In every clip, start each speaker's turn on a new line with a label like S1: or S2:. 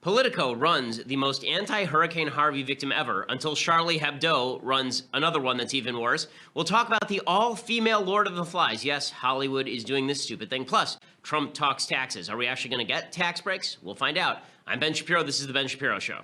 S1: Politico runs the most anti-Hurricane Harvey victim ever until Charlie Hebdo runs another one that's even worse. We'll talk about the all-female Lord of the Flies. Yes, Hollywood is doing this stupid thing. Plus, Trump talks taxes. Are we actually going to get tax breaks? We'll find out. I'm Ben Shapiro. This is The Ben Shapiro Show.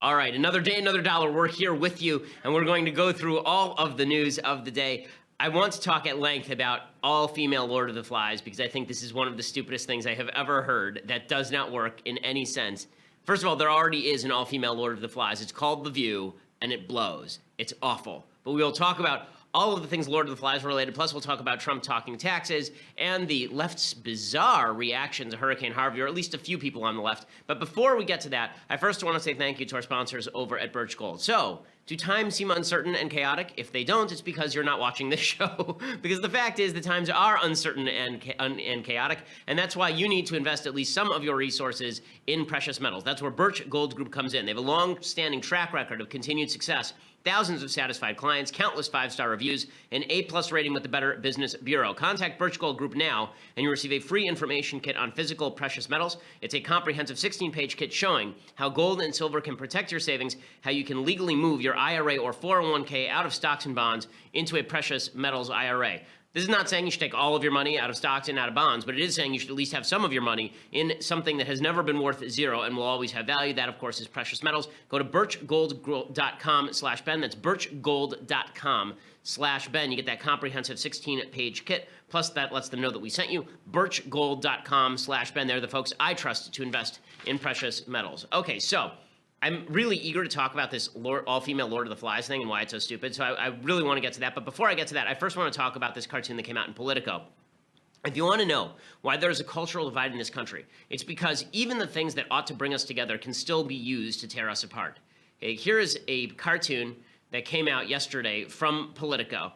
S1: All right, another day, another dollar. We're here with you, and we're going to go through all of the news of the day. I want to talk at length about all-female Lord of the Flies because I think this is one of the stupidest things I have ever heard that does not work in any sense. First of all, there already is an all-female Lord of the Flies. It's called The View, and it blows. It's awful. But we will talk about all of the things Lord of the Flies related, plus we'll talk about Trump talking taxes and the left's bizarre reaction to Hurricane Harvey, or at least a few people on the left. But before we get to that, I first want to say thank you to our sponsors over at Birch Gold. So, do times seem uncertain and chaotic? If they don't, it's because you're not watching this show. Because the fact is the times are uncertain and chaotic, and that's why you need to invest at least some of your resources in precious metals. That's where Birch Gold Group comes in. They have a long-standing track record of continued success, thousands of satisfied clients, countless 5-star reviews, an A+ rating with the Better Business Bureau. Contact Birch Gold Group now, and you'll receive a free information kit on physical precious metals. It's a comprehensive 16-page kit showing how gold and silver can protect your savings, how you can legally move your IRA or 401k out of stocks and bonds into a precious metals IRA. This is not saying you should take all of your money out of stocks and out of bonds, but it is saying you should at least have some of your money in something that has never been worth zero and will always have value. That, of course, is precious metals. Go to birchgold.com/Ben. That's birchgold.com/Ben. You get that comprehensive 16-page kit. Plus, that lets them know that we sent you. birchgold.com/Ben. They're the folks I trust to invest in precious metals. Okay, so I'm really eager to talk about this all-female Lord of the Flies thing and why it's so stupid, so I really want to get to that. But before I get to that, I first want to talk about this cartoon that came out in Politico. If you want to know why there's a cultural divide in this country, it's because even the things that ought to bring us together can still be used to tear us apart. Okay, here is a cartoon that came out yesterday from Politico.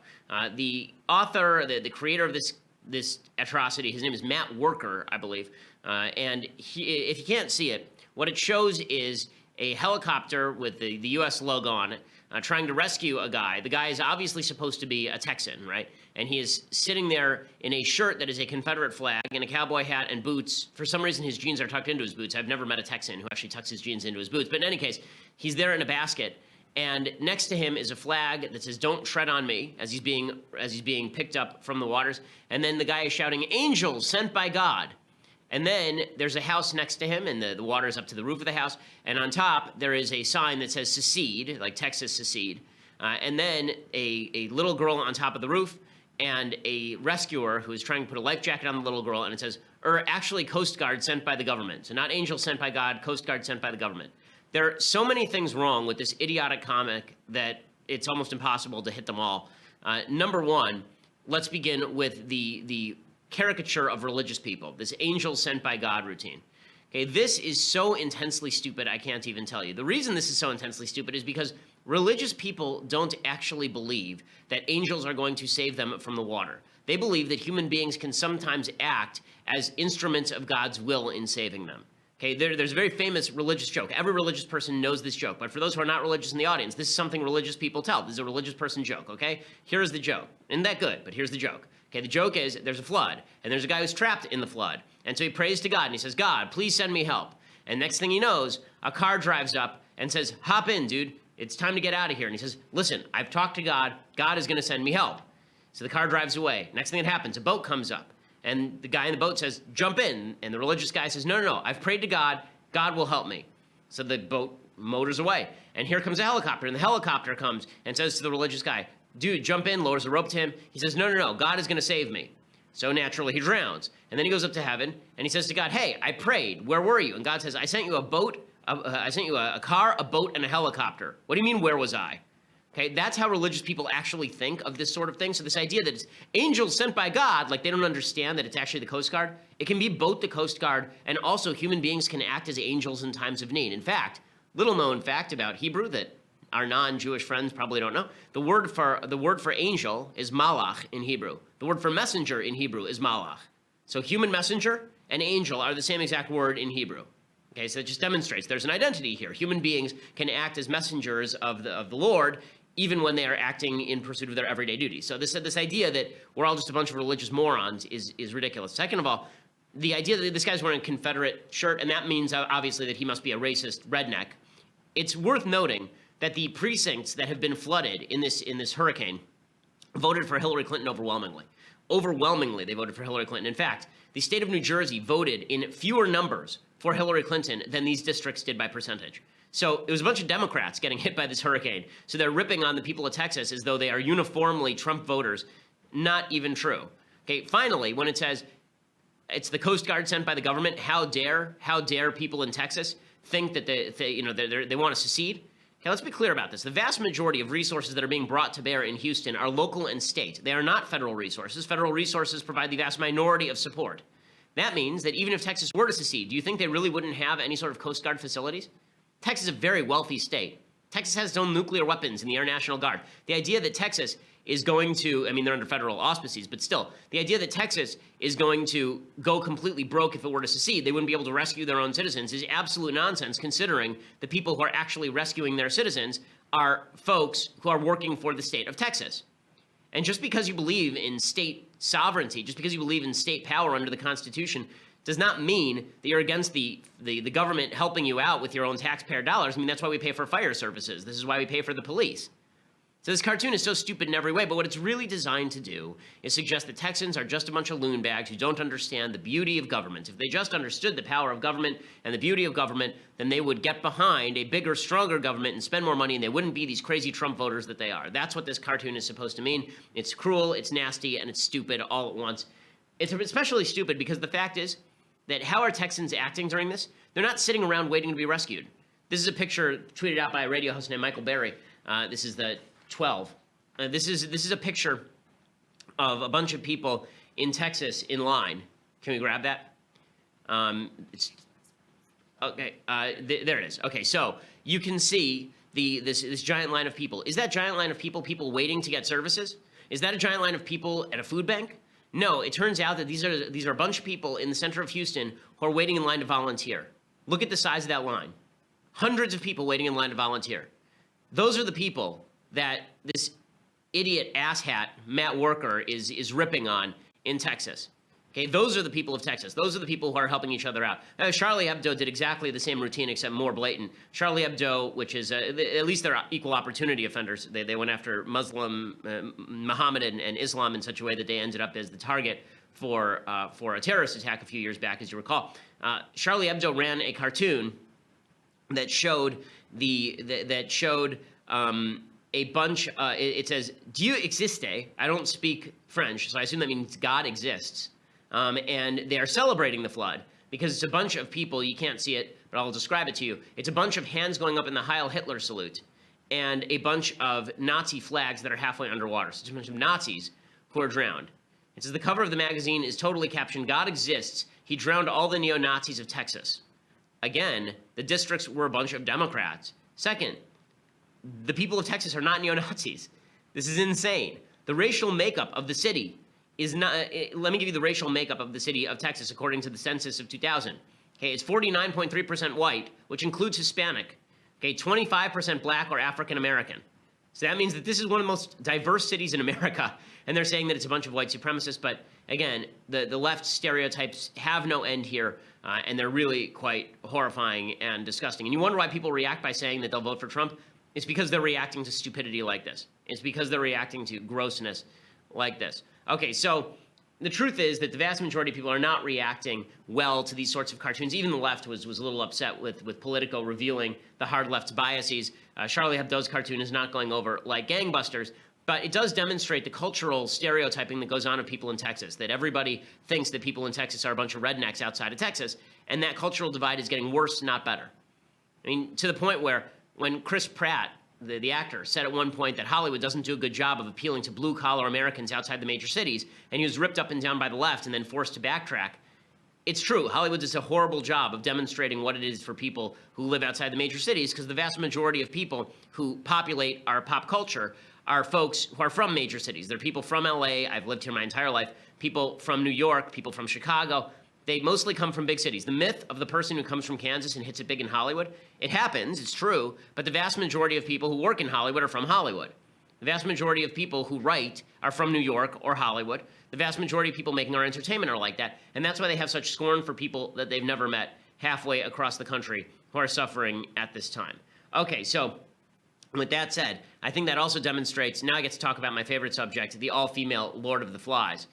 S1: The author, the creator of this atrocity, his name is Matt Worker, I believe, and if you can't see it, what it shows is a helicopter with the U.S. logo on it, trying to rescue a guy. The guy is obviously supposed to be a Texan, right? And he is sitting there in a shirt that is a Confederate flag and a cowboy hat and boots. For some reason, his jeans are tucked into his boots. I've never met a Texan who actually tucks his jeans into his boots. But in any case, he's there in a basket, and next to him is a flag that says, "Don't tread on me," as he's being picked up from the waters. And then the guy is shouting, "Angels sent by God." And then there's a house next to him, and the water is up to the roof of the house. And on top, there is a sign that says secede, like Texas secede. And then a little girl on top of the roof, and a rescuer who is trying to put a life jacket on the little girl, and it says, actually Coast Guard sent by the government. So not angels sent by God, Coast Guard sent by the government. There are so many things wrong with this idiotic comic that it's almost impossible to hit them all. Number one, let's begin with the caricature of religious people, this angel sent by God routine. Okay, this is so intensely stupid, I can't even tell you. The reason this is so intensely stupid is because religious people don't actually believe that angels are going to save them from the water. They believe that human beings can sometimes act as instruments of God's will in saving them. Okay, there's a very famous religious joke. Every religious person knows this joke, but for those who are not religious in the audience, this is something religious people tell. This is a religious person joke, okay? Here's the joke. Isn't that good? But here's the joke. Okay, the joke is there's a flood, and there's a guy who's trapped in the flood. And so he prays to God, and he says, "God, please send me help." And next thing he knows, a car drives up and says, "Hop in, dude. It's time to get out of here." And he says, "Listen, I've talked to God. God is going to send me help." So the car drives away. Next thing that happens, a boat comes up, and the guy in the boat says, "Jump in." And the religious guy says, No, I've prayed to God. God will help me." So the boat motors away, and here comes a helicopter, and the helicopter comes and says to the religious guy, "Dude, jump in," lowers the rope to him. He says, No, God is going to save me. So naturally, he drowns. And then he goes up to heaven, and he says to God, "Hey, I prayed. Where were you?" And God says, "I sent you a boat, I sent you a car, a boat, and a helicopter." What do you mean, where was I? Okay, that's how religious people actually think of this sort of thing. So this idea that it's angels sent by God, like they don't understand that it's actually the Coast Guard. It can be both the Coast Guard and also human beings can act as angels in times of need. In fact, little known fact about Hebrew that our non-Jewish friends probably don't know, the word for angel is malach in Hebrew. The word for messenger in Hebrew is malach. So human messenger and angel are the same exact word in Hebrew. Okay, so it just demonstrates there's an identity here. Human beings can act as messengers of the Lord, even when they are acting in pursuit of their everyday duties. So this idea that we're all just a bunch of religious morons is ridiculous. Second of all, the idea that this guy's wearing a Confederate shirt, and that means obviously that he must be a racist redneck. It's worth noting that the precincts that have been flooded in this hurricane voted for Hillary Clinton overwhelmingly. Overwhelmingly, they voted for Hillary Clinton. In fact, the state of New Jersey voted in fewer numbers for Hillary Clinton than these districts did by percentage. So it was a bunch of Democrats getting hit by this hurricane. So they're ripping on the people of Texas as though they are uniformly Trump voters. Not even true. Okay, finally, when it says it's the Coast Guard sent by the government, how dare people in Texas think that they want to secede? Okay, let's be clear about this. The vast majority of resources that are being brought to bear in Houston are local and state. They are not federal resources. Federal resources provide the vast minority of support. That means that even if Texas were to secede, do you think they really wouldn't have any sort of Coast Guard facilities? Texas is a very wealthy state. Texas has its own nuclear weapons in the Air National Guard. The idea that Texas is going to, I mean, they're under federal auspices, but still, the idea that Texas is going to go completely broke if it were to secede, they wouldn't be able to rescue their own citizens, is absolute nonsense, considering the people who are actually rescuing their citizens are folks who are working for the state of Texas. And just because you believe in state sovereignty, just because you believe in state power under the Constitution, does not mean that you're against the government helping you out with your own taxpayer dollars. I mean, that's why we pay for fire services. This is why we pay for the police. So this cartoon is so stupid in every way, but what it's really designed to do is suggest that Texans are just a bunch of loon bags who don't understand the beauty of government. If they just understood the power of government and the beauty of government, then they would get behind a bigger, stronger government and spend more money, and they wouldn't be these crazy Trump voters that they are. That's what this cartoon is supposed to mean. It's cruel, it's nasty, and it's stupid all at once. It's especially stupid because the fact is that how are Texans acting during this? They're not sitting around waiting to be rescued. This is a picture tweeted out by a radio host named Michael Berry. This is the 12. This is a picture of a bunch of people in Texas in line. Can we grab that? It's okay. There it is. Okay, so you can see this giant line of people. Is that giant line of people waiting to get services? Is that a giant line of people at a food bank? No, it turns out that these are a bunch of people in the center of Houston who are waiting in line to volunteer. Look at the size of that line. Hundreds of people waiting in line to volunteer. Those are the people that this idiot asshat, Matt Worker, is ripping on in Texas. Okay, those are the people of Texas. Those are the people who are helping each other out. Charlie Hebdo did exactly the same routine, except more blatant. Charlie Hebdo, which is, at least they're equal opportunity offenders. They went after Muslim, Mohammedan, and Islam in such a way that they ended up as the target for a terrorist attack a few years back, as you recall. Charlie Hebdo ran a cartoon that showed a bunch, it says, Dieu existe. I don't speak French, so I assume that means God exists. And they are celebrating the flood because it's a bunch of people, you can't see it, but I'll describe it to you. It's a bunch of hands going up in the Heil Hitler salute and a bunch of Nazi flags that are halfway underwater. So it's a bunch of Nazis who are drowned. It says the cover of the magazine is totally captioned, God exists. He drowned all the neo-Nazis of Texas. Again, the districts were a bunch of Democrats. Second, the people of Texas are not neo-Nazis. This is insane. The racial makeup of the city is not, let me give you the racial makeup of the city of Texas according to the census of 2000. Okay, it's 49.3% white, which includes Hispanic. Okay, 25% black or African American. So that means that this is one of the most diverse cities in America, and they're saying that it's a bunch of white supremacists. But again, the left stereotypes have no end here, and they're really quite horrifying and disgusting. And you wonder why people react by saying that they'll vote for Trump. It's because they're reacting to stupidity like this. It's because they're reacting to grossness like this. Okay, so the truth is that the vast majority of people are not reacting well to these sorts of cartoons. Even the left was a little upset with Politico revealing the hard left's biases. Charlie Hebdo's cartoon is not going over like gangbusters, but it does demonstrate the cultural stereotyping that goes on of people in Texas, that everybody thinks that people in Texas are a bunch of rednecks outside of Texas, and that cultural divide is getting worse, not better. I mean, to the point where when Chris Pratt, the actor, said at one point that Hollywood doesn't do a good job of appealing to blue-collar Americans outside the major cities, and he was ripped up and down by the left and then forced to backtrack. It's true. Hollywood does a horrible job of demonstrating what it is for people who live outside the major cities, because the vast majority of people who populate our pop culture are folks who are from major cities. They're people from LA. I've lived here my entire life. People from New York, people from Chicago. They mostly come from big cities. The myth of the person who comes from Kansas and hits it big in Hollywood, it happens, it's true, but the vast majority of people who work in Hollywood are from Hollywood. The vast majority of people who write are from New York or Hollywood. The vast majority of people making our entertainment are like that. And that's why they have such scorn for people that they've never met halfway across the country who are suffering at this time. Okay, so with that said, I think that also demonstrates, now I get to talk about my favorite subject, the all-female Lord of the Flies.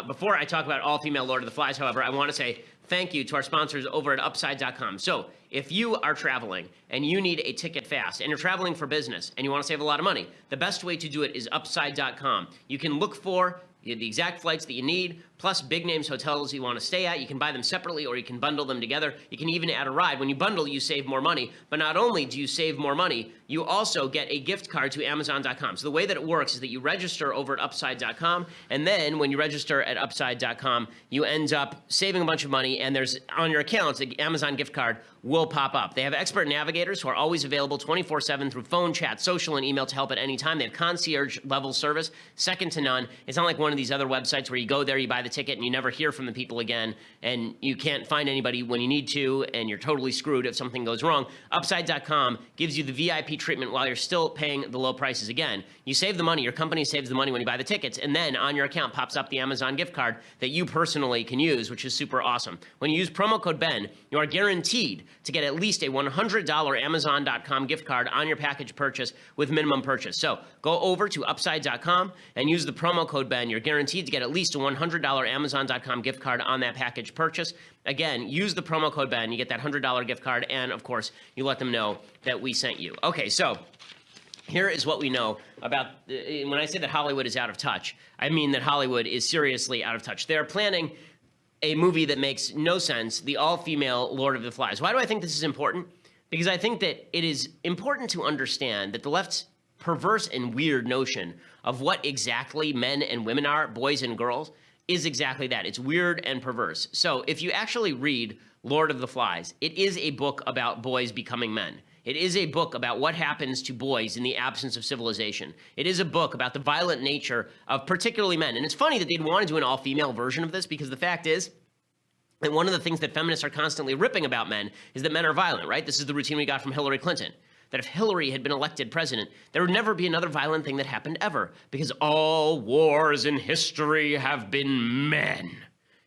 S1: Before I talk about all-female Lord of the Flies, however, I want to say thank you to our sponsors over at Upside.com. So if you are traveling and you need a ticket fast and you're traveling for business and you want to save a lot of money, the best way to do it is Upside.com. You can look for the exact flights that you need, plus big names hotels you want to stay at. You can buy them separately or you can bundle them together. You can even add a ride. When you bundle, you save more money. But not only do you save more money, you also get a gift card to Amazon.com. So the way that it works is that you register over at Upside.com, and then when you register at Upside.com, you end up saving a bunch of money, and there's on your account, the Amazon gift card will pop up. They have expert navigators who are always available 24/7 through phone, chat, social, and email to help at any time. They have concierge-level service, second to none. It's not like one of these other websites where you go there, you buy the ticket, and you never hear from the people again, and you can't find anybody when you need to, and you're totally screwed if something goes wrong. Upside.com gives you the VIP treatment while you're still paying the low prices. Again, you save the money, your company saves the money when you buy the tickets, and then on your account pops up the Amazon gift card that you personally can use, which is super awesome. When you use promo code BEN, you are guaranteed to get at least a $100 Amazon.com gift card on your package purchase with minimum purchase. So go over to Upside.com and use the promo code BEN. You're guaranteed to get at least a $100 Amazon.com gift card on that package purchase. Again, use the promo code BEN. You get that $100 gift card, and of course, you let them know that we sent you. Okay, so here is what we know about, when I say that Hollywood is out of touch, I mean that Hollywood is seriously out of touch. They're planning a movie that makes no sense, the all-female Lord of the Flies. Why do I think this is important? Because I think that it is important to understand that the left's perverse and weird notion of what exactly men and women are, boys and girls, is exactly that. It's weird and perverse. So if you actually read Lord of the Flies, it is a book about boys becoming men. It is a book about what happens to boys in the absence of civilization. It is a book about the violent nature of particularly men. And it's funny that they'd want to do an all-female version of this, because the fact is that one of the things that feminists are constantly ripping about men is that men are violent, right? This is the routine we got from Hillary Clinton. That if Hillary had been elected president, there would never be another violent thing that happened ever, because all wars in history have been men.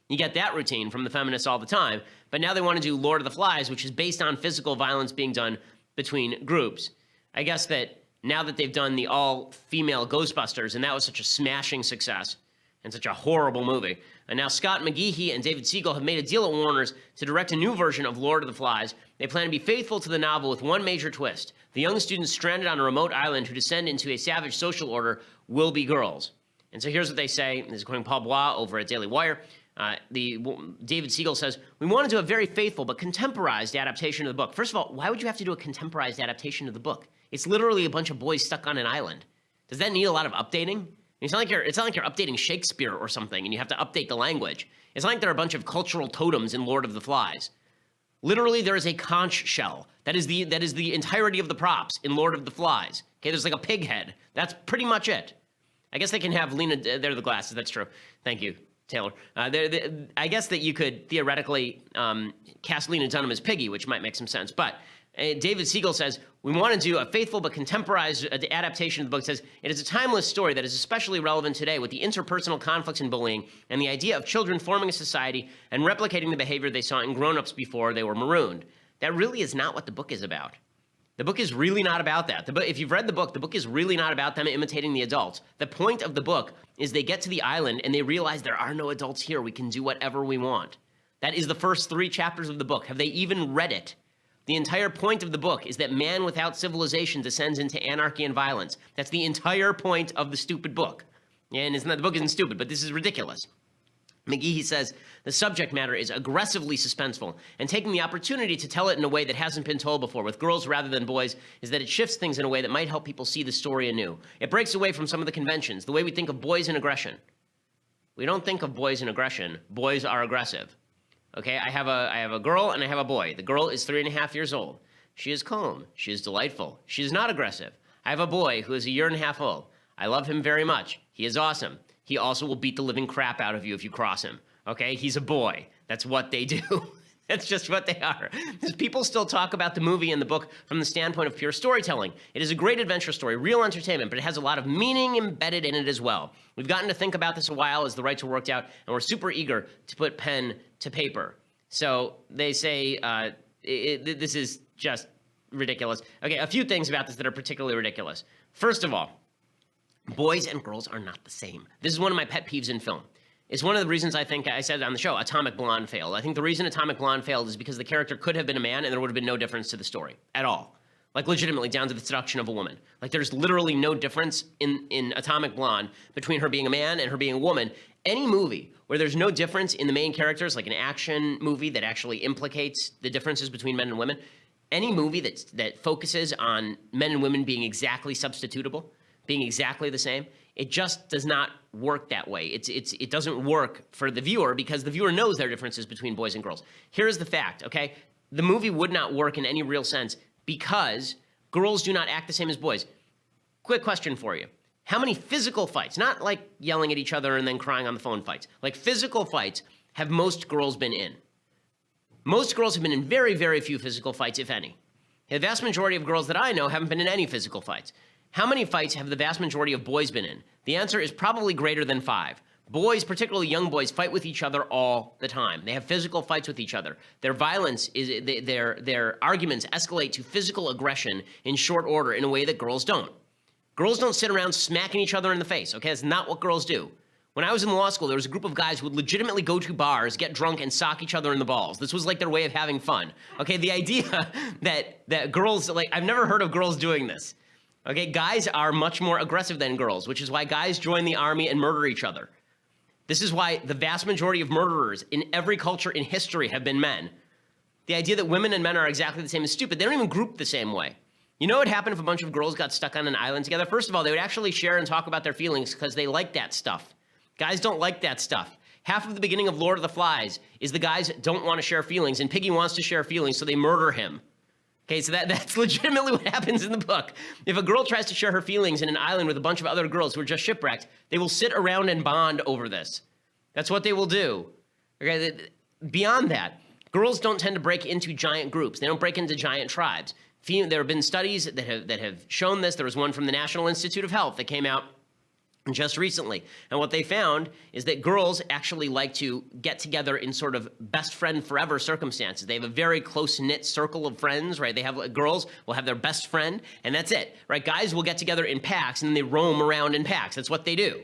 S1: You get that routine from the feminists all the time, but now they want to do Lord of the Flies, which is based on physical violence being done between groups. I guess that now that they've done the all-female Ghostbusters, and that was such a smashing success and such a horrible movie, and now Scott McGeehee and David Siegel have made a deal at Warner's to direct a new version of Lord of the Flies. They plan to be faithful to the novel with one major twist. The young students stranded on a remote island who descend into a savage social order will be girls. And so here's what they say. This is quoting Paul Bois over at Daily Wire. David Siegel says, "We want to do a very faithful but contemporized adaptation of the book." First of all, why would you have to do a contemporized adaptation of the book? It's literally a bunch of boys stuck on an island. Does that need a lot of updating? It's not like you're updating Shakespeare or something and you have to update the language. It's not like there are a bunch of cultural totems in Lord of the Flies. Literally, there is a conch shell. That is the entirety of the props in Lord of the Flies. Okay, there's like a pig head. That's pretty much it. I guess they can have Lena, they're the glasses, that's true. Thank you, Taylor. I guess that you could theoretically cast Lena Dunham as Piggy, which might make some sense. But David Siegel says, "We want to do a faithful but contemporized adaptation of the book." It says, "It is a timeless story that is especially relevant today with the interpersonal conflicts and bullying and the idea of children forming a society and replicating the behavior they saw in grown-ups before they were marooned." That really is not what the book is about. The book is really not about that. If you've read the book is really not about them imitating the adults. The point of the book is they get to the island and they realize there are no adults here. We can do whatever we want. That is the first 3 chapters of the book. Have they even read it? The entire point of the book is that man without civilization descends into anarchy and violence. That's the entire point of the stupid book. And the book isn't stupid, but this is ridiculous. McGeehee says, "The subject matter is aggressively suspenseful, and taking the opportunity to tell it in a way that hasn't been told before, with girls rather than boys, is that it shifts things in a way that might help people see the story anew. It breaks away from some of the conventions, the way we think of boys and aggression." We don't think of boys and aggression. Boys are aggressive. Okay, I have a girl and I have a boy. The girl is 3.5 years old. She is calm. She is delightful. She is not aggressive. I have a boy who is 1.5 years old. I love him very much. He is awesome. He also will beat the living crap out of you if you cross him. Okay, he's a boy. That's what they do. That's just what they are. Because people still talk about the movie and the book from the standpoint of pure storytelling. It is a great adventure story, real entertainment, but it has a lot of meaning embedded in it as well. We've gotten to think about this a while as the rights were worked out, and we're super eager to put pen to paper. So they say this is just ridiculous. Okay, a few things about this that are particularly ridiculous. First of all, boys and girls are not the same. This is one of my pet peeves in film. It's one of the reasons I think I said on the show, Atomic Blonde failed. I think the reason Atomic Blonde failed is because the character could have been a man and there would have been no difference to the story at all. Like legitimately down to the seduction of a woman. Like there's literally no difference in Atomic Blonde between her being a man and her being a woman. Any movie where there's no difference in the main characters, like an action movie that actually implicates the differences between men and women, any movie that focuses on men and women being exactly substitutable, being exactly the same, it just does not work that way. It doesn't work for the viewer because the viewer knows there are differences between boys and girls. Here's the fact, okay? The movie would not work in any real sense because girls do not act the same as boys. Quick question for you. How many physical fights, not like yelling at each other and then crying on the phone fights, like physical fights have most girls been in? Most girls have been in very, very few physical fights, if any. The vast majority of girls that I know haven't been in any physical fights. How many fights have the vast majority of boys been in? The answer is probably greater than 5. Boys, particularly young boys, fight with each other all the time. They have physical fights with each other. Their violence is their arguments escalate to physical aggression in short order in a way that girls don't. Girls don't sit around smacking each other in the face, okay? That's not what girls do. When I was in law school, there was a group of guys who would legitimately go to bars, get drunk, and sock each other in the balls. This was like their way of having fun. Okay, the idea that girls, like, I've never heard of girls doing this. Okay, guys are much more aggressive than girls, which is why guys join the army and murder each other. This is why the vast majority of murderers in every culture in history have been men. The idea that women and men are exactly the same is stupid. They don't even group the same way. You know what would happen if a bunch of girls got stuck on an island together? First of all, they would actually share and talk about their feelings because they like that stuff. Guys don't like that stuff. Half of the beginning of Lord of the Flies is the guys don't want to share feelings, and Piggy wants to share feelings, so they murder him. Okay, so that's legitimately what happens in the book. If a girl tries to share her feelings in an island with a bunch of other girls who are just shipwrecked, they will sit around and bond over this. That's what they will do. Okay, beyond that, girls don't tend to break into giant groups. They don't break into giant tribes. There have been studies that have shown this. There was one from the National Institute of Health that came out just recently. And what they found is that girls actually like to get together in sort of best friend forever circumstances. They have a very close-knit circle of friends, right? They have girls will have their best friend, and that's it, right? Guys will get together in packs, and then they roam around in packs. That's what they do.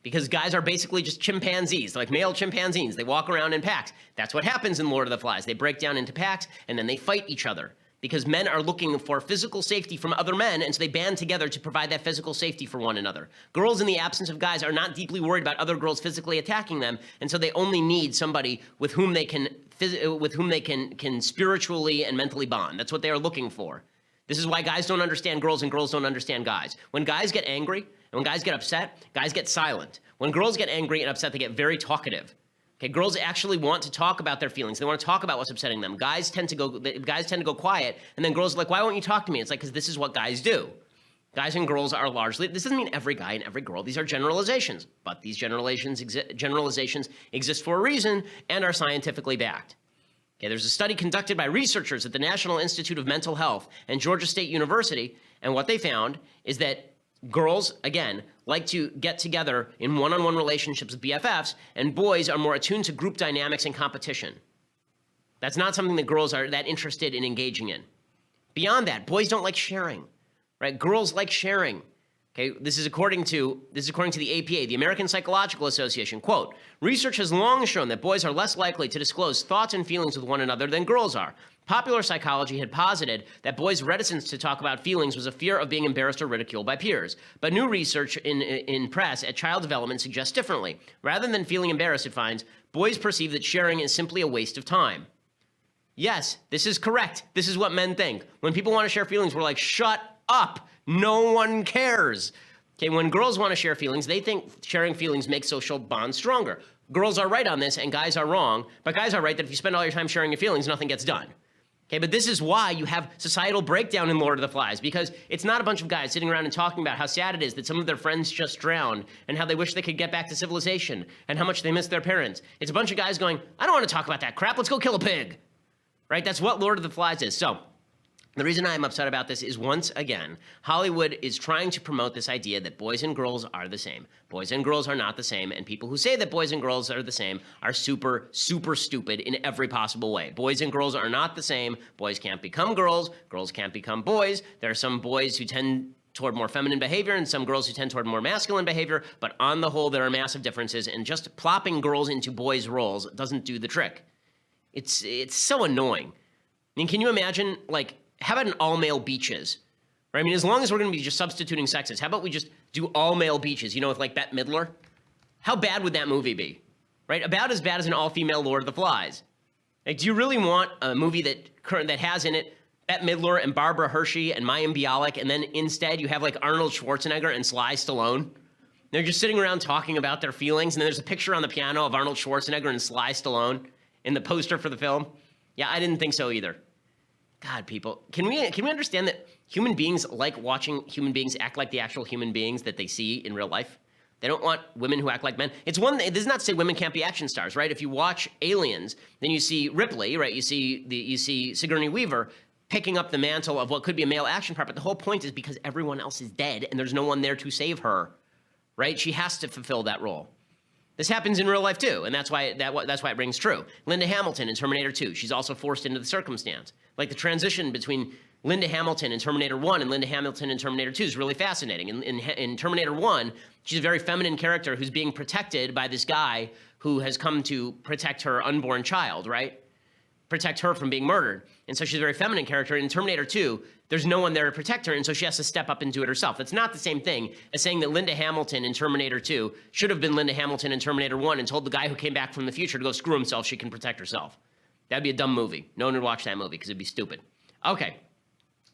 S1: Because guys are basically just chimpanzees, like male chimpanzees. They walk around in packs. That's what happens in Lord of the Flies. They break down into packs, and then they fight each other. Because men are looking for physical safety from other men, and so they band together to provide that physical safety for one another. Girls, in the absence of guys, are not deeply worried about other girls physically attacking them, and so they only need somebody with whom they can spiritually and mentally bond. That's what they are looking for. This is why guys don't understand girls and girls don't understand guys. When guys get angry and when guys get upset, guys get silent. When girls get angry and upset, they get very talkative. Okay, girls actually want to talk about their feelings. They want to talk about what's upsetting them. Guys tend to go quiet, and then girls are like, why won't you talk to me? It's like, because this is what guys do. Guys and girls are largely, this doesn't mean every guy and every girl. These are generalizations, but these generalizations exist for a reason and are scientifically backed. Okay, there's a study conducted by researchers at the National Institute of Mental Health and Georgia State University, and what they found is that girls, again, like to get together in one-on-one relationships with BFFs, and boys are more attuned to group dynamics and competition. That's not something that girls are that interested in engaging in. Beyond that, boys don't like sharing, right? Girls like sharing. Okay, this is according to the APA, the American Psychological Association. Quote, research has long shown that boys are less likely to disclose thoughts and feelings with one another than girls are. Popular psychology had posited that boys' reticence to talk about feelings was a fear of being embarrassed or ridiculed by peers. But new research in press at child development suggests differently. Rather than feeling embarrassed, it finds, boys perceive that sharing is simply a waste of time. Yes, this is correct. This is what men think. When people want to share feelings, we're like, shut up. No one cares. Okay, when girls want to share feelings, they think sharing feelings makes social bonds stronger. Girls are right on this and guys are wrong, but guys are right that if you spend all your time sharing your feelings, nothing gets done. Okay, but this is why you have societal breakdown in Lord of the Flies, because it's not a bunch of guys sitting around and talking about how sad it is that some of their friends just drowned and how they wish they could get back to civilization and how much they miss their parents. It's a bunch of guys going, I don't want to talk about that crap. Let's go kill a pig. right? That's what Lord of the Flies is. So the reason I'm upset about this is, once again, Hollywood is trying to promote this idea that boys and girls are the same. Boys and girls are not the same, and people who say that boys and girls are the same are super, super stupid in every possible way. Boys and girls are not the same. Boys can't become girls. Girls can't become boys. There are some boys who tend toward more feminine behavior and some girls who tend toward more masculine behavior, but on the whole, there are massive differences, and just plopping girls into boys' roles doesn't do the trick. It's so annoying. I mean, can you imagine, like, how about an all-male beaches? Right? I mean, as long as we're going to be just substituting sexes, how about we just do all-male beaches, you know, with like Bette Midler? How bad would that movie be? Right? About as bad as an all-female Lord of the Flies. Like, do you really want a movie that has in it Bette Midler and Barbara Hershey and Mayim Bialik, and then instead you have like Arnold Schwarzenegger and Sly Stallone? They're just sitting around talking about their feelings, and then there's a picture on the piano of Arnold Schwarzenegger and Sly Stallone in the poster for the film. Yeah, I didn't think so either. God, people, can we understand that human beings like watching human beings act like the actual human beings that they see in real life? They don't want women who act like men. It's one thing, this is not to say women can't be action stars, right? If you watch Aliens, then you see Ripley, right? You see Sigourney Weaver picking up the mantle of what could be a male action part, but the whole point is because everyone else is dead and there's no one there to save her, right? She has to fulfill that role. This happens in real life too, and that's why it rings true. Linda Hamilton in Terminator 2, she's also forced into the circumstance. Like, the transition between Linda Hamilton in Terminator 1 and Linda Hamilton in Terminator 2 is really fascinating. In Terminator 1, she's a very feminine character who's being protected by this guy who has come to protect her unborn child, right? Protect her from being murdered. And so she's a very feminine character. In Terminator 2, there's no one there to protect her, and so she has to step up and do it herself. That's not the same thing as saying that Linda Hamilton in Terminator 2 should have been Linda Hamilton in Terminator 1 and told the guy who came back from the future to go screw himself, she can protect herself. That'd be a dumb movie. No one would watch that movie because it'd be stupid. Okay.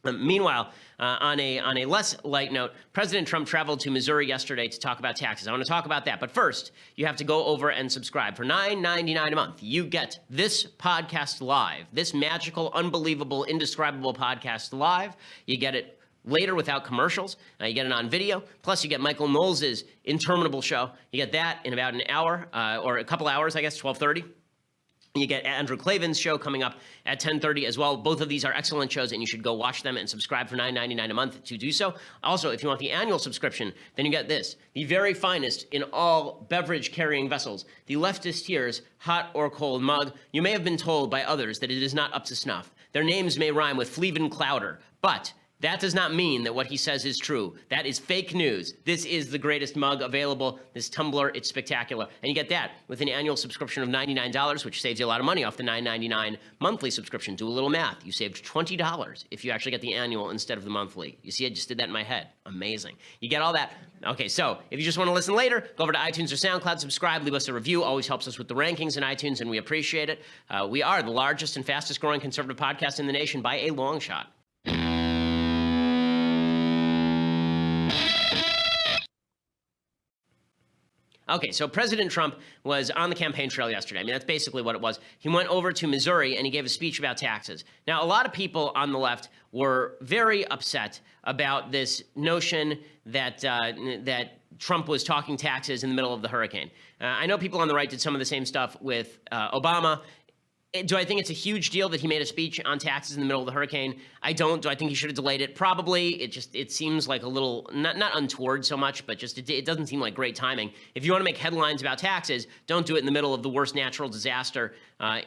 S1: Meanwhile, on a less light note, President Trump traveled to Missouri yesterday to talk about taxes. I want to talk about that. But first, you have to go over and subscribe. For $9.99 a month, you get this podcast live, this magical, unbelievable, indescribable podcast live. You get it later without commercials. You get it on video. Plus, you get Michael Knowles' interminable show. You get that in about an hour, or a couple hours, I guess, 12:30. You get Andrew Klavan's show coming up at 10:30 as well. Both of these are excellent shows, and you should go watch them and subscribe for $9.99 a month to do so. Also, if you want the annual subscription, then you get this, the very finest in all beverage-carrying vessels, the Leftist Tears hot or cold mug. You may have been told by others that it is not up to snuff. Their names may rhyme with Fleven Clowder, but that does not mean that what he says is true. That is fake news. This is the greatest mug available. This tumbler, it's spectacular. And you get that with an annual subscription of $99, which saves you a lot of money off the $9.99 monthly subscription. Do a little math. You saved $20 if you actually get the annual instead of the monthly. You see, I just did that in my head. Amazing. You get all that. Okay, so if you just want to listen later, go over to iTunes or SoundCloud, subscribe, leave us a review. Always helps us with the rankings in iTunes, and we appreciate it. We are the largest and fastest growing conservative podcast in the nation by a long shot. Okay, so President Trump was on the campaign trail yesterday. I mean, that's basically what it was. He went over to Missouri and he gave a speech about taxes. Now, a lot of people on the left were very upset about this notion that Trump was talking taxes in the middle of the hurricane. I know people on the right did some of the same stuff with Obama. Do I think it's a huge deal that he made a speech on taxes in the middle of the hurricane? I don't. Do I think he should have delayed it? Probably. It seems like a little, not untoward so much, but just it doesn't seem like great timing. If you want to make headlines about taxes, don't do it in the middle of the worst natural disaster,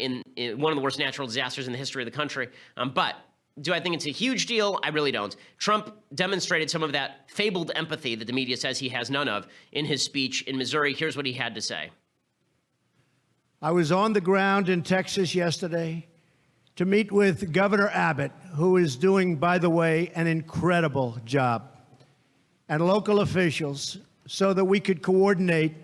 S1: in one of the worst natural disasters in the history of the country. But do I think it's a huge deal? I really don't. Trump demonstrated some of that fabled empathy that the media says he has none of in his speech in Missouri. Here's what he had to say.
S2: I was on the ground in Texas yesterday to meet with Governor Abbott, who is doing, by the way, an incredible job, and local officials so that we could coordinate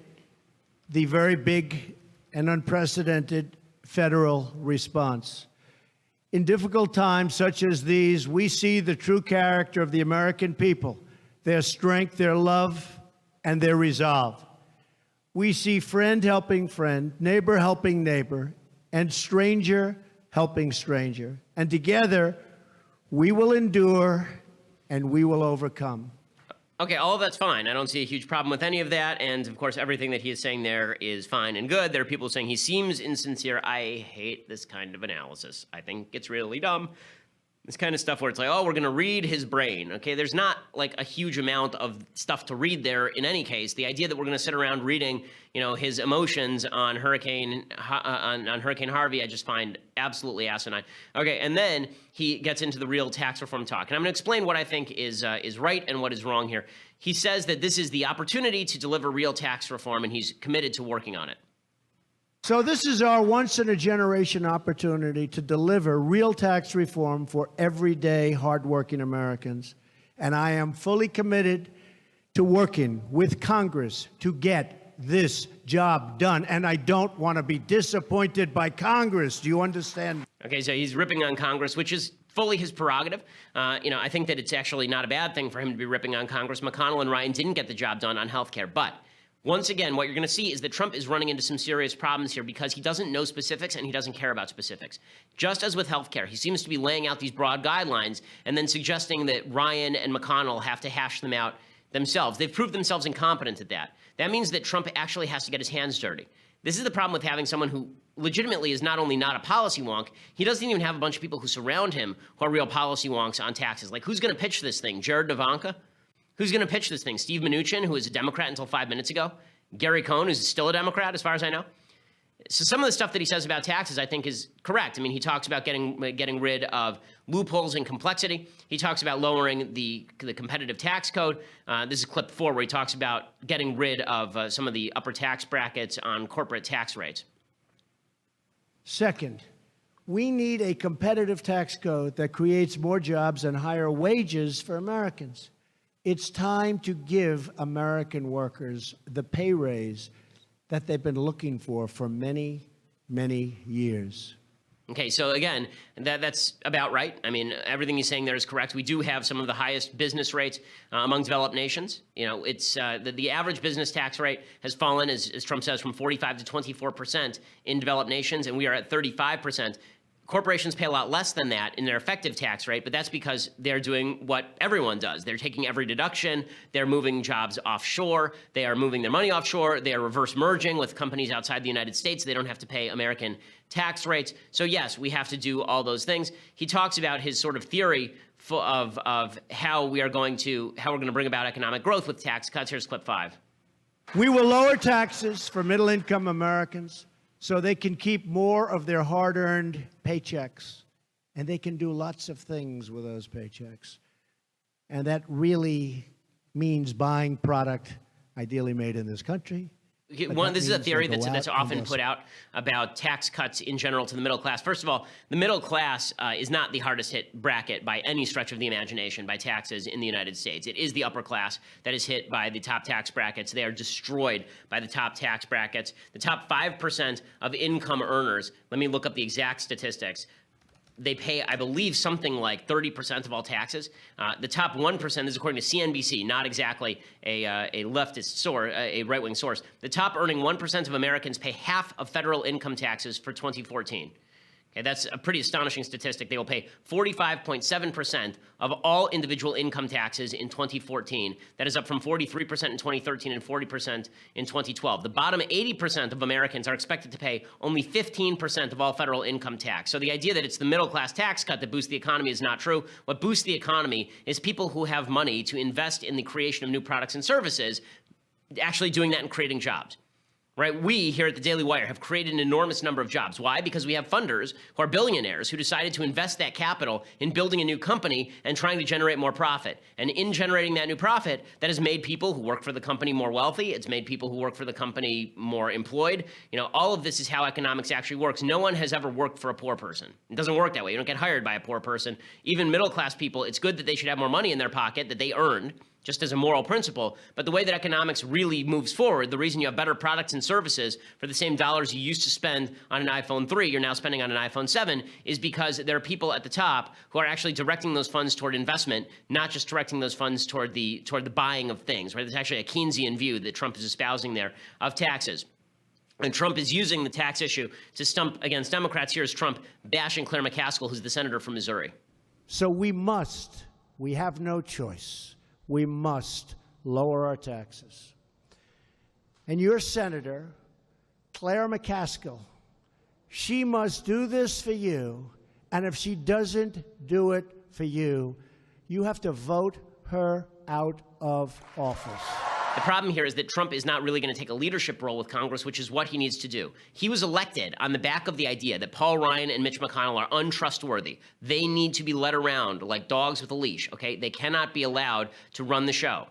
S2: the very big and unprecedented federal response. In difficult times such as these, we see the true character of the American people, their strength, their love, and their resolve. We see friend helping friend, neighbor helping neighbor, and stranger helping stranger. And together, we will endure and we will overcome.
S1: Okay, all of that's fine. I don't see a huge problem with any of that. And of course, everything that he is saying there is fine and good. There are people saying he seems insincere. I hate this kind of analysis. I think it's really dumb. This kind of stuff where it's like, oh, we're going to read his brain. Okay, there's not like a huge amount of stuff to read there in any case. The idea that we're going to sit around reading, his emotions on Hurricane Harvey, I just find absolutely asinine. Okay, and then he gets into the real tax reform talk. And I'm going to explain what I think is right and what is wrong here. He says that this is the opportunity to deliver real tax reform, and he's committed to working on it.
S2: So this is our once-in-a-generation opportunity to deliver real tax reform for everyday, hardworking Americans. And I am fully committed to working with Congress to get this job done. And I don't want to be disappointed by Congress. Do you understand?
S1: Okay, so he's ripping on Congress, which is fully his prerogative. I think that it's actually not a bad thing for him to be ripping on Congress. McConnell and Ryan didn't get the job done on health care, but once again, what you're going to see is that Trump is running into some serious problems here because he doesn't know specifics and he doesn't care about specifics. Just as with healthcare, he seems to be laying out these broad guidelines and then suggesting that Ryan and McConnell have to hash them out themselves. They've proved themselves incompetent at that. That means that Trump actually has to get his hands dirty. This is the problem with having someone who legitimately is not only not a policy wonk, he doesn't even have a bunch of people who surround him who are real policy wonks on taxes. Like, who's going to pitch this thing? Jared and Ivanka? Who's going to pitch this thing? Steve Mnuchin, who is a Democrat until 5 minutes ago? Gary Cohn, who's still a Democrat, as far as I know? So some of the stuff that he says about taxes, I think, is correct. I mean, he talks about getting rid of loopholes and complexity. He talks about lowering the competitive tax code. This is clip 4, where he talks about getting rid of some of the upper tax brackets on corporate tax rates.
S2: Second, we need a competitive tax code that creates more jobs and higher wages for Americans. It's time to give American workers the pay raise that they've been looking for many, many years.
S1: Okay, so again, that's about right. I mean, everything he's saying there is correct. We do have some of the highest business rates among developed nations. It's the average business tax rate has fallen, as Trump says, from 45 to 24% in developed nations, and we are at 35%. Corporations pay a lot less than that in their effective tax rate, but that's because they're doing what everyone does. They're taking every deduction. They're moving jobs offshore. They are moving their money offshore. They are reverse merging with companies outside the United States. They don't have to pay American tax rates. So yes, we have to do all those things. He talks about his sort of theory of how we're going to bring about economic growth with tax cuts. Here's clip 5.
S2: We will lower taxes for middle-income Americans so they can keep more of their hard-earned paychecks, and they can do lots of things with those paychecks. And that really means buying product ideally made in this country.
S1: This is a theory that's often put out about tax cuts in general to the middle class. First of all, the middle class is not the hardest hit bracket by any stretch of the imagination by taxes in the United States. It is the upper class that is hit by the top tax brackets. They are destroyed by the top tax brackets. The top 5% of income earners, let me look up the exact statistics. They pay, I believe, something like 30% of all taxes. The top 1%, is according to CNBC, not exactly a leftist source, a right-wing source. The top earning 1% of Americans pay half of federal income taxes for 2014. Okay, that's a pretty astonishing statistic. They will pay 45.7% of all individual income taxes in 2014. That is up from 43% in 2013 and 40% in 2012. The bottom 80% of Americans are expected to pay only 15% of all federal income tax. So the idea that it's the middle-class tax cut that boosts the economy is not true. What boosts the economy is people who have money to invest in the creation of new products and services, actually doing that and creating jobs. Right? We here at the Daily Wire have created an enormous number of jobs. Why? Because we have funders who are billionaires who decided to invest that capital in building a new company and trying to generate more profit. And in generating that new profit, that has made people who work for the company more wealthy. It's made people who work for the company more employed. All of this is how economics actually works. No one has ever worked for a poor person. It doesn't work that way. You don't get hired by a poor person. Even middle-class people, it's good that they should have more money in their pocket that they earned, just as a moral principle. But the way that economics really moves forward, the reason you have better products and services for the same dollars you used to spend on an iPhone 3, you're now spending on an iPhone 7, is because there are people at the top who are actually directing those funds toward investment, not just directing those funds toward the buying of things, right? There's actually a Keynesian view that Trump is espousing there of taxes. And Trump is using the tax issue to stump against Democrats. Here's Trump bashing Claire McCaskill, who's the senator from Missouri.
S2: So we have no choice. We must lower our taxes. And your senator, Claire McCaskill, she must do this for you, and if she doesn't do it for you, you have to vote her out of office.
S1: The problem here is that Trump is not really going to take a leadership role with Congress, which is what he needs to do. He was elected on the back of the idea that Paul Ryan and Mitch McConnell are untrustworthy. They need to be led around like dogs with a leash, okay? They cannot be allowed to run the show.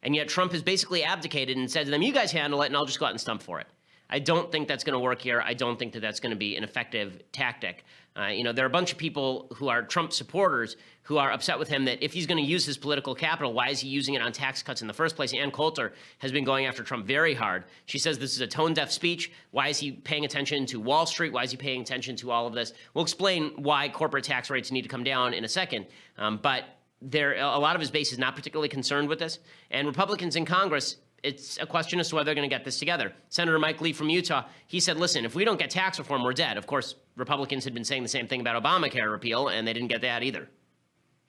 S1: And yet Trump has basically abdicated and said to them, you guys handle it, and I'll just go out and stump for it. I don't think that's going to work here. I don't think that that's going to be an effective tactic. There are a bunch of people who are Trump supporters who are upset with him that if he's going to use his political capital, why is he using it on tax cuts in the first place? Ann Coulter has been going after Trump very hard. She says this is a tone-deaf speech. Why is he paying attention to Wall Street? Why is he paying attention to all of this? We'll explain why corporate tax rates need to come down in a second. But a lot of his base is not particularly concerned with this. And Republicans in Congress, it's a question as to whether they're going to get this together. Senator Mike Lee from Utah, he said, listen, if we don't get tax reform, we're dead. Of course, Republicans had been saying the same thing about Obamacare repeal, and they didn't get that either.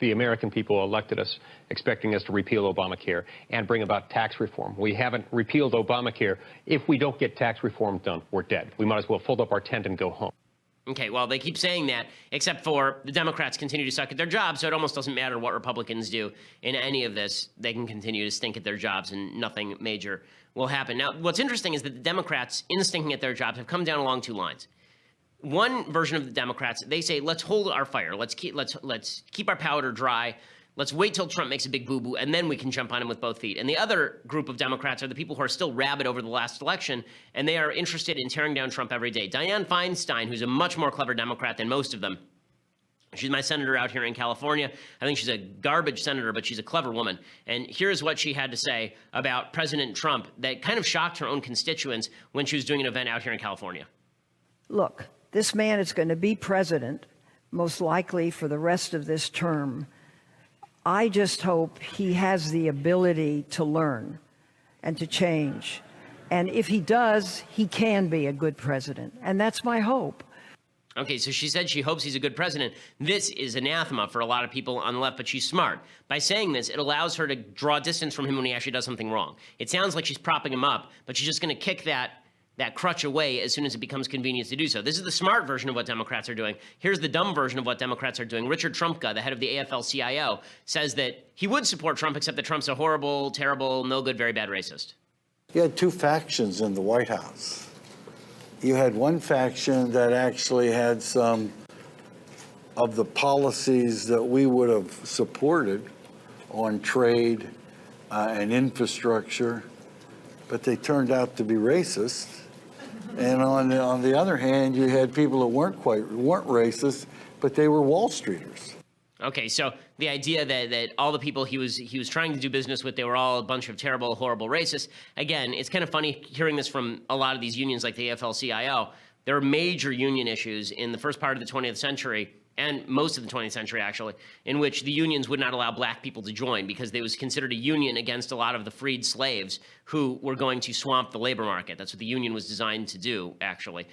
S3: The American people elected us expecting us to repeal Obamacare and bring about tax reform. We haven't repealed Obamacare. If we don't get tax reform done, we're dead. We might as well fold up our tent and go home.
S1: Okay, well, they keep saying that, except for the Democrats continue to suck at their jobs, so it almost doesn't matter what Republicans do in any of this. They can continue to stink at their jobs, and nothing major will happen. Now, what's interesting is that the Democrats, in stinking at their jobs, have come down along two lines. One version of the Democrats, they say, let's hold our fire. Let's keep our powder dry. Let's wait till Trump makes a big boo-boo, and then we can jump on him with both feet. And the other group of Democrats are the people who are still rabid over the last election, and they are interested in tearing down Trump every day. Dianne Feinstein, who's a much more clever Democrat than most of them, she's my senator out here in California. I think she's a garbage senator, but she's a clever woman. And here's what she had to say about President Trump that kind of shocked her own constituents when she was doing an event out here in California.
S4: Look, this man is going to be president, most likely for the rest of this term. I just hope he has the ability to learn and to change. And if he does, he can be a good president. And that's my hope.
S1: Okay, so she said she hopes he's a good president. This is anathema for a lot of people on the left, but she's smart. By saying this, it allows her to draw distance from him when he actually does something wrong. It sounds like she's propping him up, but she's just going to kick that crutch away as soon as it becomes convenient to do so. This is the smart version of what Democrats are doing. Here's the dumb version of what Democrats are doing. Richard Trumka, the head of the AFL-CIO, says that he would support Trump, except that Trump's a horrible, terrible, no good, very bad racist.
S5: You had two factions in the White House. You had one faction that actually had some of the policies that we would have supported on trade and infrastructure, but they turned out to be racist. And on the other hand, you had people who weren't racist, but they were Wall Streeters.
S1: Okay, so the idea that all the people he was trying to do business with, they were all a bunch of terrible, horrible racists. Again, it's kind of funny hearing this from a lot of these unions like the AFL-CIO. There are major union issues in the first part of the 20th century, and most of the 20th century, actually, in which the unions would not allow black people to join because they was considered a union against a lot of the freed slaves who were going to swamp the labor market. That's what the union was designed to do, actually.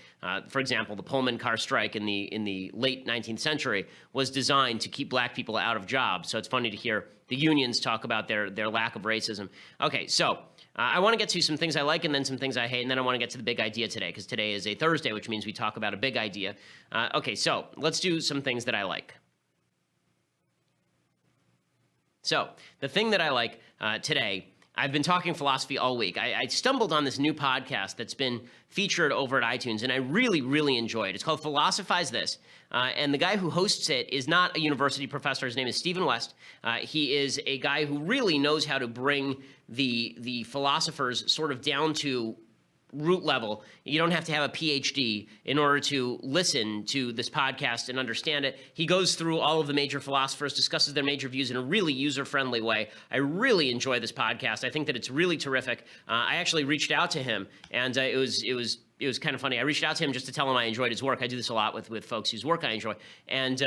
S1: For example, the Pullman car strike in the late 19th century was designed to keep black people out of jobs. So it's funny to hear the unions talk about their lack of racism. Okay, so I want to get to some things I like and then some things I hate, and then I want to get to the big idea today, because today is a Thursday, which means we talk about a big idea. Okay, so let's do some things that I like. So the thing that I like today, I've been talking philosophy all week. I stumbled on this new podcast that's been featured over at iTunes, and I really, really enjoy it. It's called Philosophize This, and the guy who hosts it is not a university professor. His name is Stephen West. He is a guy who really knows how to bring the philosophers sort of down to root level. You don't have to have a PhD in order to listen to this podcast and understand it. He goes through all of the major philosophers, discusses their major views in a really user-friendly way. I really enjoy this podcast. I think that it's really terrific. I actually reached out to him, and it was it was kind of funny. I reached out to him just to tell him I enjoyed his work. I do this a lot with folks whose work I enjoy. And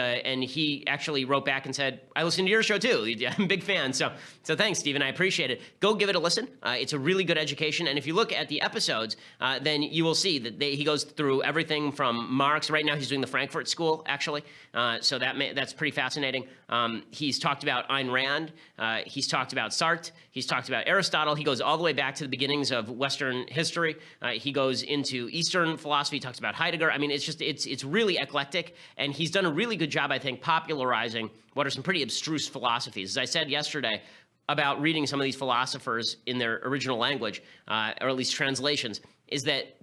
S1: he actually wrote back and said, I listen to your show too. I'm a big fan. So thanks, Stephen. I appreciate it. Go give it a listen. It's a really good education. And if you look at the episodes, then you will see that he goes through everything from Marx. Right now he's doing the Frankfurt School, actually. So that's pretty fascinating. He's talked about Ayn Rand. He's talked about Sartre. He's talked about Aristotle. He goes all the way back to the beginnings of Western history. He goes into Eastern philosophy, talks about Heidegger. I mean, it's really eclectic, and he's done a really good job, I think, popularizing what are some pretty abstruse philosophies. As I said yesterday about reading some of these philosophers in their original language, or at least translations, is that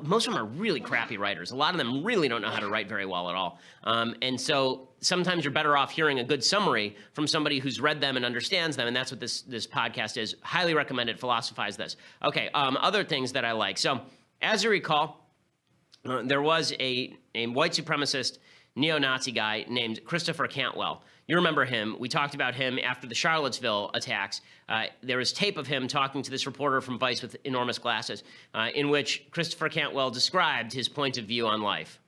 S1: most of them are really crappy writers. A lot of them really don't know how to write very well at all. And so sometimes you're better off hearing a good summary from somebody who's read them and understands them, and that's what this podcast is. Highly recommended. Philosophize this. Okay, other things that I like. So as you recall, there was a white supremacist neo-Nazi guy named Christopher Cantwell. You remember him. We talked about him after the Charlottesville attacks. There was tape of him talking to this reporter from Vice with enormous glasses, in which Christopher Cantwell described his point of view on life.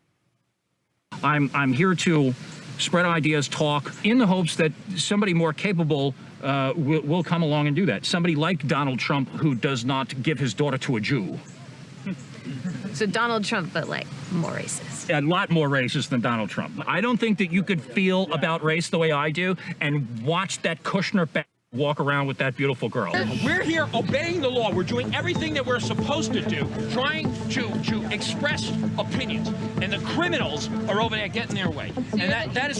S6: I'm here to spread ideas, talk, in the hopes that somebody more capable will come along and do that. Somebody like Donald Trump, who does not give his daughter to a Jew.
S7: So Donald Trump, but like more racist.
S6: A lot more racist than Donald Trump. I don't think that you could feel about race the way I do and watch that Kushner walk around with that beautiful girl.
S8: We're here obeying the law. We're doing everything that we're supposed to do, trying to express opinions. And the criminals are over there getting their way. And that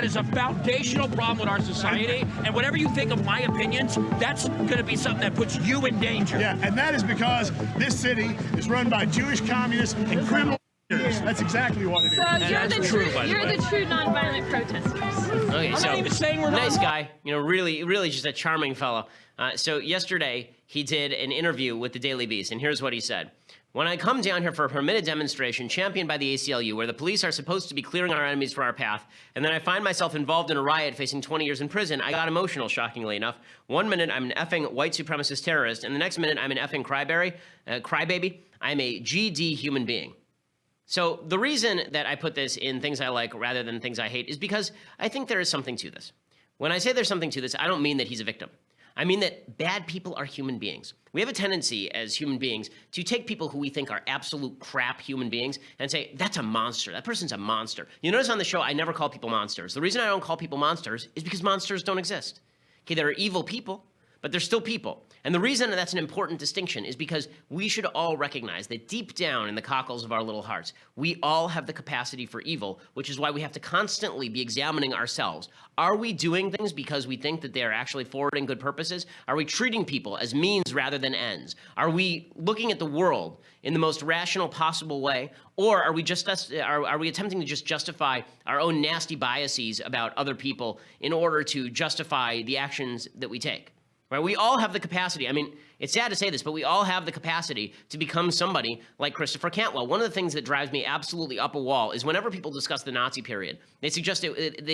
S8: is a foundational problem with our society. And whatever you think of my opinions, that's going to be something that puts you in danger.
S9: Yeah, and that is because this city is run by Jewish communists and criminal. That's exactly what it is.
S7: So you're the true nonviolent protesters.
S1: Okay,
S8: I'm
S1: so
S8: not even saying we're not.
S1: nice guy, really just a charming fellow. So yesterday he did an interview with the Daily Beast, and here's what he said. When I come down here for a permitted demonstration championed by the ACLU, where the police are supposed to be clearing our enemies from our path, and then I find myself involved in a riot facing 20 years in prison, I got emotional, shockingly enough. 1 minute I'm an effing white supremacist terrorist, and the next minute I'm an effing crybaby. I'm a GD human being. So the reason that I put this in things I like rather than things I hate is because I think there is something to this. When I say there's something to this, I don't mean that he's a victim. I mean that bad people are human beings. We have a tendency as human beings to take people who we think are absolute crap human beings and say, that's a monster. That person's a monster. You notice on the show, I never call people monsters. The reason I don't call people monsters is because monsters don't exist. Okay, there are evil people, but they're still people. And the reason that's an important distinction is because we should all recognize that deep down in the cockles of our little hearts, we all have the capacity for evil, which is why we have to constantly be examining ourselves. Are we doing things because we think that they are actually forwarding good purposes? Are we treating people as means rather than ends? Are we looking at the world in the most rational possible way? Or are we attempting to just justify our own nasty biases about other people in order to justify the actions that we take? Right? We all have the capacity. I mean, it's sad to say this, but we all have the capacity to become somebody like Christopher Cantwell. One of the things that drives me absolutely up a wall is whenever people discuss the Nazi period, they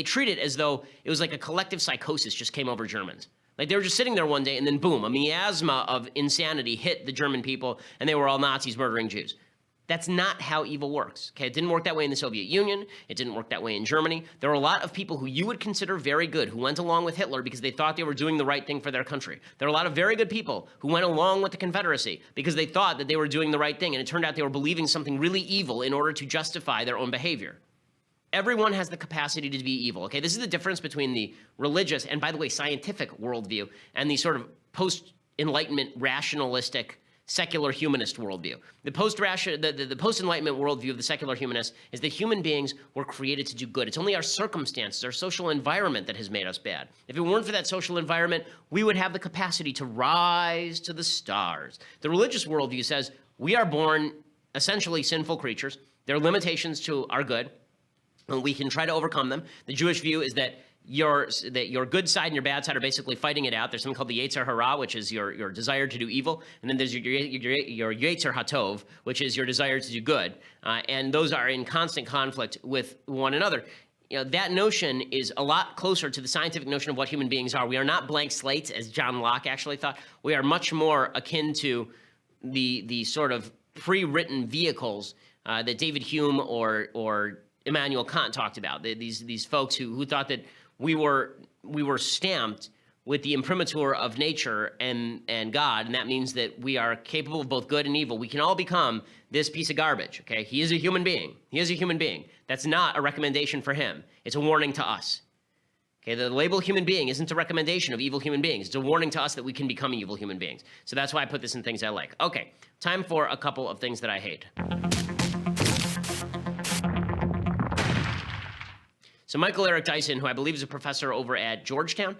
S1: treat it as though it was like a collective psychosis just came over Germans. Like they were just sitting there one day and then boom, a miasma of insanity hit the German people and they were all Nazis murdering Jews. That's not how evil works. Okay, it didn't work that way in the Soviet Union. It didn't work that way in Germany. There are a lot of people who you would consider very good who went along with Hitler because they thought they were doing the right thing for their country. There are a lot of very good people who went along with the Confederacy because they thought that they were doing the right thing, and it turned out they were believing something really evil in order to justify their own behavior. Everyone has the capacity to be evil. Okay, this is the difference between the religious and, by the way, scientific worldview and the sort of post-Enlightenment rationalistic secular humanist worldview. The post-Enlightenment worldview of the secular humanists is that human beings were created to do good. It's only our circumstances, our social environment that has made us bad. If it weren't for that social environment, we would have the capacity to rise to the stars. The religious worldview says we are born essentially sinful creatures. There are limitations to our good, and we can try to overcome them. The Jewish view is that your good side and your bad side are basically fighting it out. There's something called the Yetzer Hara, which is your desire to do evil, and then there's your Yetzer Hatov, which is your desire to do good, and those are in constant conflict with one another. You know, that notion is a lot closer to the scientific notion of what human beings are. We are not blank slates, as John Locke actually thought. We are much more akin to the sort of pre-written vehicles that David Hume or Immanuel Kant talked about. These folks who thought that we were stamped with the imprimatur of nature and God, and that means that we are capable of both good and evil. We can all become this piece of garbage, okay? He is a human being. He is a human being. That's not a recommendation for him. It's a warning to us. Okay, the label human being isn't a recommendation of evil human beings. It's a warning to us that we can become evil human beings. So that's why I put this in things I like. Okay, time for a couple of things that I hate. So Michael Eric Dyson, who I believe is a professor over at Georgetown,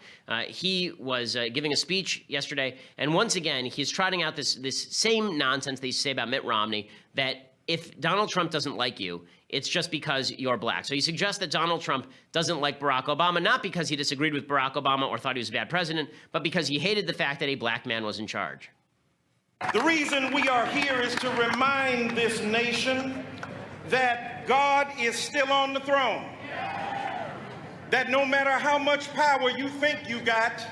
S1: he was giving a speech yesterday, and once again, he's trotting out this same nonsense they say about Mitt Romney, that if Donald Trump doesn't like you, it's just because you're black. So he suggests that Donald Trump doesn't like Barack Obama, not because he disagreed with Barack Obama or thought he was a bad president, but because he hated the fact that a black man was in charge.
S10: The reason we are here is to remind this nation that God is still on the throne. That no matter how much power you think you got,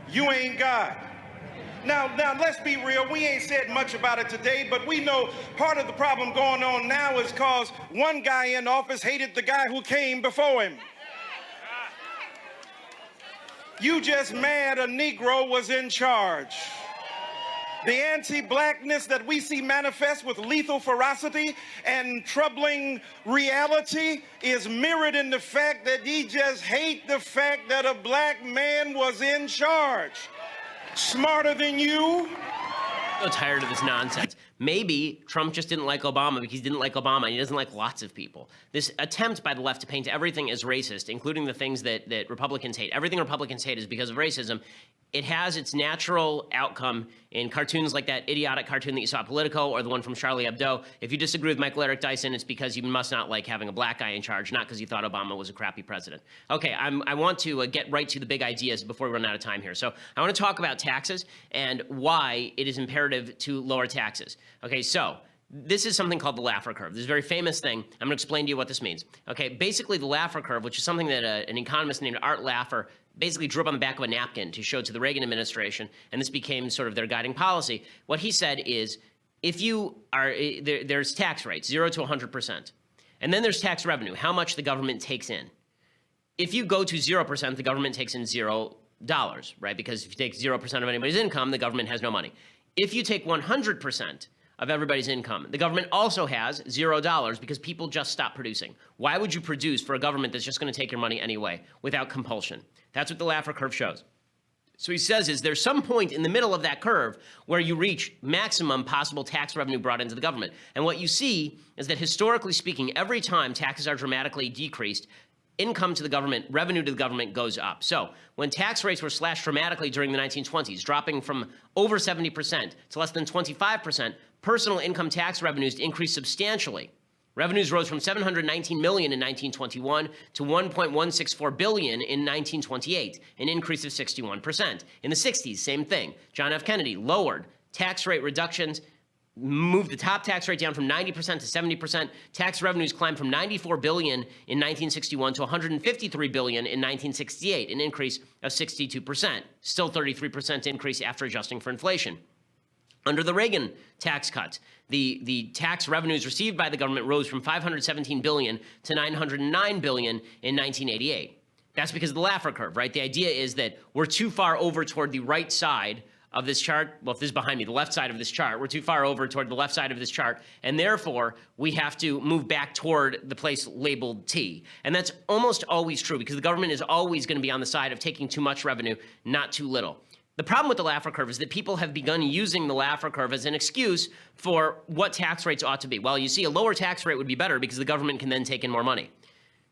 S10: you ain't God. Now, let's be real. We ain't said much about it today, but we know part of the problem going on now is because one guy in office hated the guy who came before him. You just mad a Negro was in charge. The anti-blackness that we see manifest with lethal ferocity and troubling reality is mirrored in the fact that ye just hate the fact that a black man was in charge. Smarter than you.
S1: I'm so tired of this nonsense. Maybe Trump just didn't like Obama because he didn't like Obama and he doesn't like lots of people. This attempt by the left to paint everything as racist, including the things that Republicans hate. Everything Republicans hate is because of racism. It has its natural outcome in cartoons like that idiotic cartoon that you saw at Politico or the one from Charlie Hebdo. If you disagree with Michael Eric Dyson, it's because you must not like having a black guy in charge, not because you thought Obama was a crappy president. Okay, I want to get right to the big ideas before we run out of time here. So I want to talk about taxes and why it is imperative to lower taxes. Okay, so this is something called the Laffer Curve. This is a very famous thing. I'm going to explain to you what this means. Okay, basically the Laffer Curve, which is something that an economist named Art Laffer basically drew up on the back of a napkin to show to the Reagan administration, and this became sort of their guiding policy. What he said is, if you are, there's tax rates, 0 to 100%. And then there's tax revenue, how much the government takes in. If you go to 0%, the government takes in $0, right? Because if you take 0% of anybody's income, the government has no money. If you take 100% of everybody's income, the government also has $0 because people just stop producing. Why would you produce for a government that's just going to take your money anyway without compulsion? That's what the Laffer Curve shows. So he says is there's some point in the middle of that curve where you reach maximum possible tax revenue brought into the government. And what you see is that historically speaking, every time taxes are dramatically decreased, income to the government, revenue to the government goes up. So when tax rates were slashed dramatically during the 1920s, dropping from over 70% to less than 25%, personal income tax revenues increased substantially. Revenues rose from $719 million in 1921 to $1.164 billion in 1928, an increase of 61%. In the 60s, same thing. John F. Kennedy lowered tax rate reductions, moved the top tax rate down from 90% to 70%. Tax revenues climbed from $94 billion in 1961 to $153 billion in 1968, an increase of 62%. Still 33% increase after adjusting for inflation. Under the Reagan tax cuts, the tax revenues received by the government rose from $517 billion to $909 billion in 1988. That's because of the Laffer Curve, right? The idea is that we're too far over toward the right side of this chart. Well, if this is behind me, the left side of this chart, we're too far over toward the left side of this chart, and therefore we have to move back toward the place labeled T. And that's almost always true because the government is always going to be on the side of taking too much revenue, not too little. The problem with the Laffer Curve is that people have begun using the Laffer Curve as an excuse for what tax rates ought to be. Well, you see, a lower tax rate would be better because the government can then take in more money.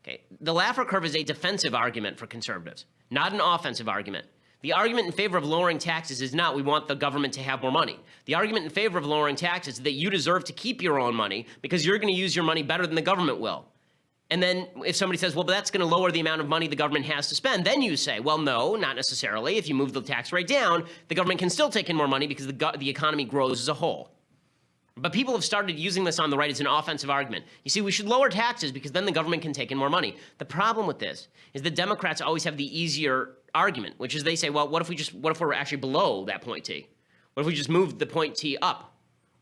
S1: Okay. The Laffer Curve is a defensive argument for conservatives, not an offensive argument. The argument in favor of lowering taxes is not we want the government to have more money. The argument in favor of lowering taxes is that you deserve to keep your own money because you're going to use your money better than the government will. And then if somebody says, well, but that's going to lower the amount of money the government has to spend, then you say, well, no, not necessarily. If you move the tax rate down, the government can still take in more money because the economy grows as a whole. But people have started using this on the right as an offensive argument. You see, we should lower taxes because then the government can take in more money. The problem with this is that Democrats always have the easier argument, which is they say, well, what if we're actually below that point T? What if we just move the point T up?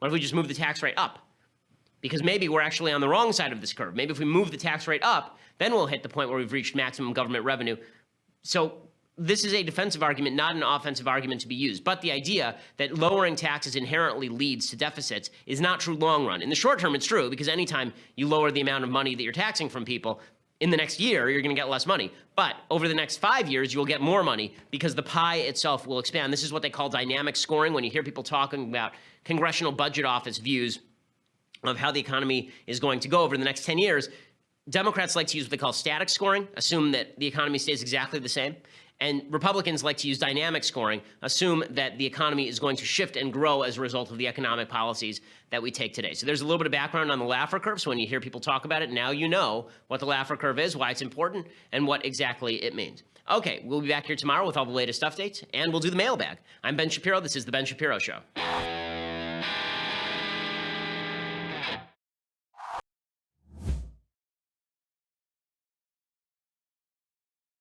S1: What if we just move the tax rate up? Because maybe we're actually on the wrong side of this curve. Maybe if we move the tax rate up, then we'll hit the point where we've reached maximum government revenue. So this is a defensive argument, not an offensive argument to be used. But the idea that lowering taxes inherently leads to deficits is not true long run. In the short term, it's true, because anytime you lower the amount of money that you're taxing from people, in the next year, you're going to get less money. But over the next 5 years, you'll get more money because the pie itself will expand. This is what they call dynamic scoring. When you hear people talking about Congressional Budget Office views of how the economy is going to go over the next 10 years, Democrats like to use what they call static scoring, assume that the economy stays exactly the same. And Republicans like to use dynamic scoring, assume that the economy is going to shift and grow as a result of the economic policies that we take today. So there's a little bit of background on the Laffer Curve. So when you hear people talk about it, now you know what the Laffer Curve is, why it's important, and what exactly it means. Okay, we'll be back here tomorrow with all the latest updates, and we'll do the mailbag. I'm Ben Shapiro. This is The Ben Shapiro Show.